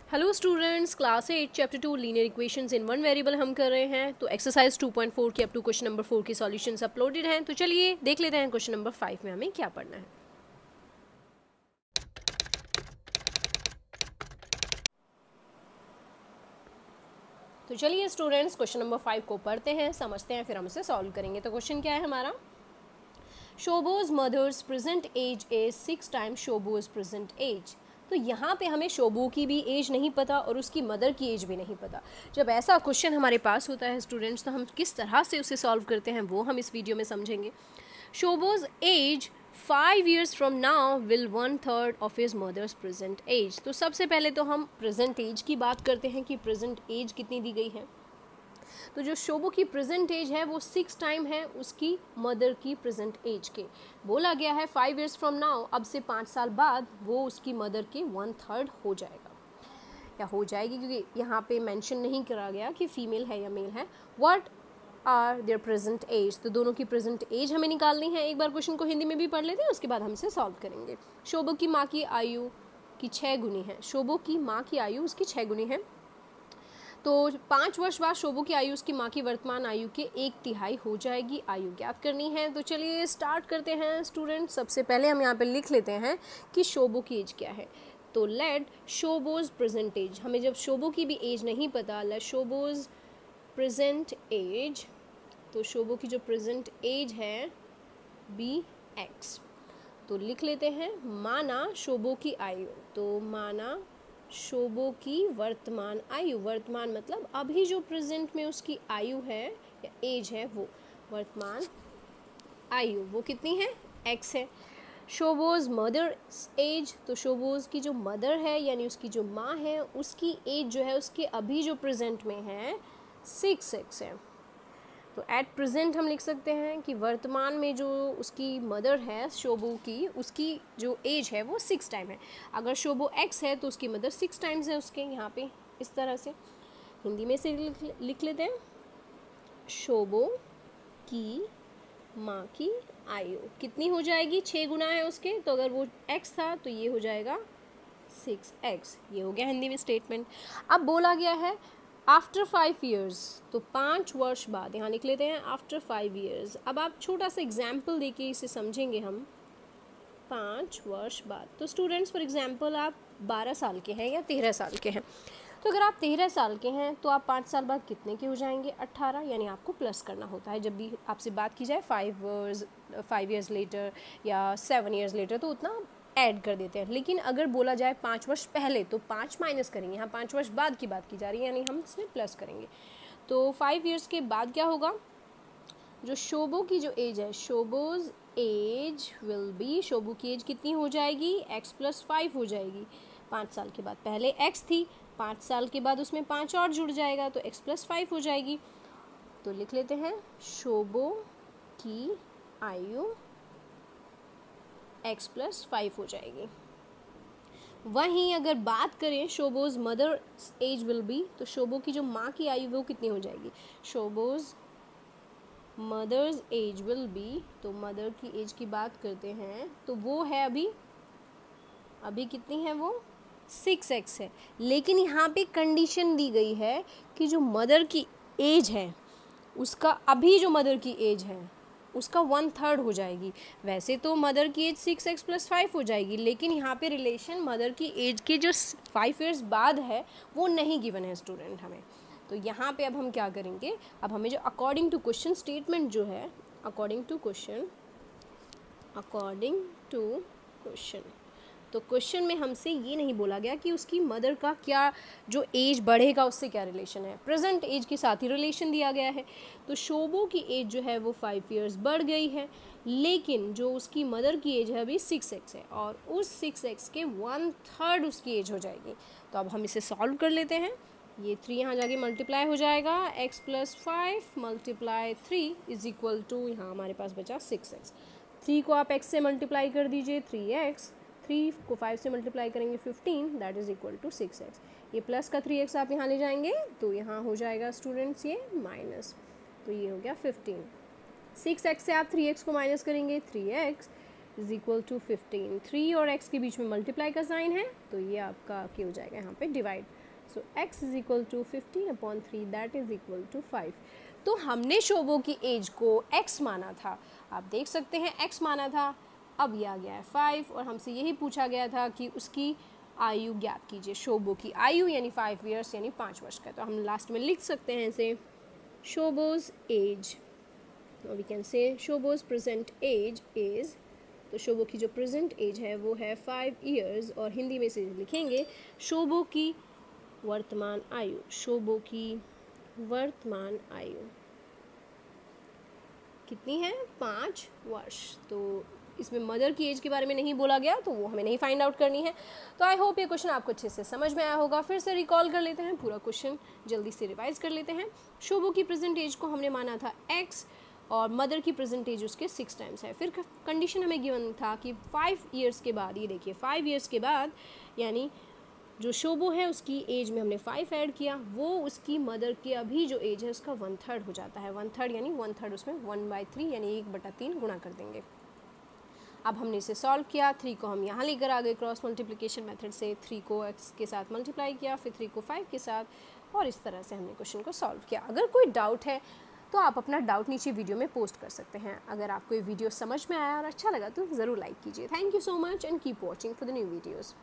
Hello students, class 8 chapter 2 linear equations in one variable हम कर रहे हैं। तो एक्सरसाइज 2.4 की अप टू क्वेश्चन नंबर 4 की सॉल्यूशंस अपलोडेड हैं। तो चलिए देख लेते हैं क्वेश्चन नंबर 5 में हमें क्या पढ़ना है। तो चलिए स्टूडेंट्स क्वेश्चन नंबर 5 को पढ़ते हैं, समझते हैं, फिर हम इसे सॉल्व करेंगे। तो क्वेश्चन क्या है हमारा, शोबोज mother's present age is 6 times शोबोज प्रेजेंट एज। तो यहाँ पे हमें शोबो की भी एज नहीं पता और उसकी मदर की एज भी नहीं पता। जब ऐसा क्वेश्चन हमारे पास होता है स्टूडेंट्स, तो हम किस तरह से उसे सॉल्व करते हैं वो हम इस वीडियो में समझेंगे। शोबोज as 5 years from now will 1/3 of his mother's present age। तो सबसे पहले तो हम प्रेजेंट एज की बात करते हैं कि प्रेजेंट एज कितनी दी गई है। तो जो शोबो की प्रेजेंट एज है वो 6 टाइम है उसकी मदर की प्रेजेंट एज के। बोला गया है 5 years from now, अब से 5 साल बाद वो उसकी मदर के 1/3 हो जाएगा या हो जाएगी, क्योंकि यहाँ पे मेंशन नहीं करा गया कि फीमेल है या मेल है। What are their present age, तो दोनों की प्रेजेंट एज हमें निकालनी है। एक बार क्वेश्चन को हिंदी में भी पढ़ लेते हैं, उसके बाद हम इसे सॉल्व करेंगे। शोबो की माँ की आयु की 6 गुनी है। शोबो की माँ की आयु उसकी 6 गुनी है। तो 5 वर्ष बाद शोबो की आयु उसकी माँ की वर्तमान आयु के 1/3 हो जाएगी। आयु ज्ञात करनी है। तो चलिए स्टार्ट करते हैं स्टूडेंट। सबसे पहले हम यहाँ पे लिख लेते हैं कि शोबो की एज क्या है। तो लेट शोबोज प्रेजेंट एज, हमें जब शोबो की भी एज नहीं पता, लेट शोबोज प्रेजेंट एज, तो शोबो की जो प्रेजेंट एज है बी एक्स। तो लिख लेते हैं माना शोबो की आयु, तो माना शोबो की वर्तमान आयु, वर्तमान मतलब अभी जो प्रेजेंट में उसकी आयु है या एज है, वो वर्तमान आयु वो कितनी है, एक्स है। शोबोज मदर एज, तो शोबोज की जो मदर है यानी उसकी जो माँ है उसकी एज जो है उसके अभी जो प्रेजेंट में है 6x है। तो एट प्रेजेंट हम लिख सकते हैं कि वर्तमान में जो उसकी मदर है शोबो की, उसकी जो एज है वो 6 टाइम है। अगर शोबो एक्स है तो उसकी मदर 6 टाइम्स है उसके। यहाँ पे इस तरह से हिंदी में से लिख लेते हैं, शोबो की माँ की आयु कितनी हो जाएगी, 6 गुना है उसके। तो अगर वो एक्स था तो ये हो जाएगा 6x। ये हो गया हिंदी में स्टेटमेंट। अब बोला गया है आफ्टर 5 years, तो 5 वर्ष बाद, यहाँ लिख लेते हैं आफ्टर 5 years। अब आप छोटा सा एग्जाम्पल देके इसे समझेंगे हम। 5 वर्ष बाद, तो स्टूडेंट्स फॉर एग्जाम्पल आप 12 साल के हैं या 13 साल के हैं। तो अगर आप 13 साल के हैं तो आप 5 साल बाद कितने के हो जाएंगे, 18। यानी आपको प्लस करना होता है जब भी आपसे बात की जाए 5 years लेटर या 7 years लेटर, तो उतना ऐड कर देते हैं। लेकिन अगर बोला जाए 5 वर्ष पहले तो 5 माइनस करेंगे। यहाँ 5 वर्ष बाद की बात की जा रही है, यानी हम इसमें प्लस करेंगे। तो 5 years के बाद क्या होगा, जो शोबो की जो एज है, शोबोज एज विल बी, शोबो की एज कितनी हो जाएगी, x + 5 हो जाएगी 5 साल के बाद। पहले x थी, 5 साल के बाद उसमें 5 और जुड़ जाएगा तो x + 5 हो जाएगी। तो लिख लेते हैं शोबो की आयु x + 5 हो जाएगी। वहीं अगर बात करें शोबोज मदर एज विल बी, तो शोबो की जो माँ की आयु वो कितनी हो जाएगी, शोबोज मदर्स एज विल बी, तो मदर की एज की बात करते हैं तो वो है अभी कितनी है, वो 6x है। लेकिन यहाँ पे कंडीशन दी गई है कि जो मदर की एज है उसका, अभी जो मदर की एज है उसका 1/3 हो जाएगी। वैसे तो मदर की एज 6x + 5 हो जाएगी, लेकिन यहाँ पे रिलेशन मदर की एज के जो 5 years बाद है वो नहीं गिवन है स्टूडेंट हमें। तो यहाँ पे अब हम क्या करेंगे, अब हमें जो अकॉर्डिंग टू क्वेश्चन स्टेटमेंट जो है, अकॉर्डिंग टू क्वेश्चन, तो क्वेश्चन में हमसे ये नहीं बोला गया कि उसकी मदर का क्या जो एज बढ़ेगा उससे क्या रिलेशन है, प्रेजेंट एज के साथ ही रिलेशन दिया गया है। तो शोबो की एज जो है वो 5 years बढ़ गई है, लेकिन जो उसकी मदर की एज है अभी 6x है, और उस 6x के 1/3 उसकी एज हो जाएगी। तो अब हम इसे सॉल्व कर लेते हैं। ये 3 यहाँ जाके मल्टीप्लाई हो जाएगा, x + 5 × 3 = यहाँ हमारे पास बचा 6x। 3 को आप x से मल्टीप्लाई कर दीजिए 3x, 3 को 5 से मल्टीप्लाई करेंगे 15, that is equal to 6x। ये प्लस का 3x आप यहाँ ले जाएंगे तो यहाँ हो जाएगा स्टूडेंट्स ये माइनस, तो ये हो गया 15। 6x से आप 3x को माइनस करेंगे 3x, इज इक्वल टू 15। 3 और x के बीच में मल्टीप्लाई का साइन है तो ये आपका क्या हो जाएगा यहाँ पे divide. So x is equal to 15/3 that is equal to 5। तो हमने शोभो की एज को x माना था, आप देख सकते हैं x माना था, अब ये आ गया है 5 और हमसे यही पूछा गया था कि उसकी आयु ज्ञात कीजिए। शोभो की आयु यानी 5 ईयर्स यानी 5 वर्ष का। तो हम लास्ट में लिख सकते हैं इसे शोभोज as, we can say शोभोज present as is, तो शोभो की जो प्रेजेंट एज है वो है 5 ईयर्स और हिंदी में से लिखेंगे शोभो की वर्तमान आयु। शोभो की वर्तमान आयु कितनी है? 5 वर्ष। तो इसमें मदर की एज के बारे में नहीं बोला गया तो वो हमें नहीं फाइंड आउट करनी है। तो आई होप ये क्वेश्चन आपको अच्छे से समझ में आया होगा। फिर से रिकॉल कर लेते हैं, पूरा क्वेश्चन जल्दी से रिवाइज कर लेते हैं। शोभो की प्रेजेंट एज को हमने माना था x और मदर की प्रेजेंट एज उसके 6 टाइम्स है। फिर कंडीशन हमें गिवन था कि 5 ईयर्स के बाद, ये देखिए 5 ईयर्स के बाद यानी जो शोभो है उसकी एज में हमने 5 ऐड किया, वो उसकी मदर की अभी जो एज है उसका 1/3 हो जाता है। 1/3 यानी 1/3 उसमें 1/3 यानी 1/3 गुणा कर देंगे। अब हमने इसे सॉल्व किया, 3 को हम यहाँ लेकर आ गए क्रॉस मल्टीप्लिकेशन मेथड से, 3 को x के साथ मल्टीप्लाई किया, फिर 3 को 5 के साथ, और इस तरह से हमने क्वेश्चन को सॉल्व किया। अगर कोई डाउट है तो आप अपना डाउट नीचे वीडियो में पोस्ट कर सकते हैं। अगर आपको ये वीडियो समझ में आया और अच्छा लगा तो ज़रूर लाइक कीजिए। Thank you so much and keep watching for the new videos.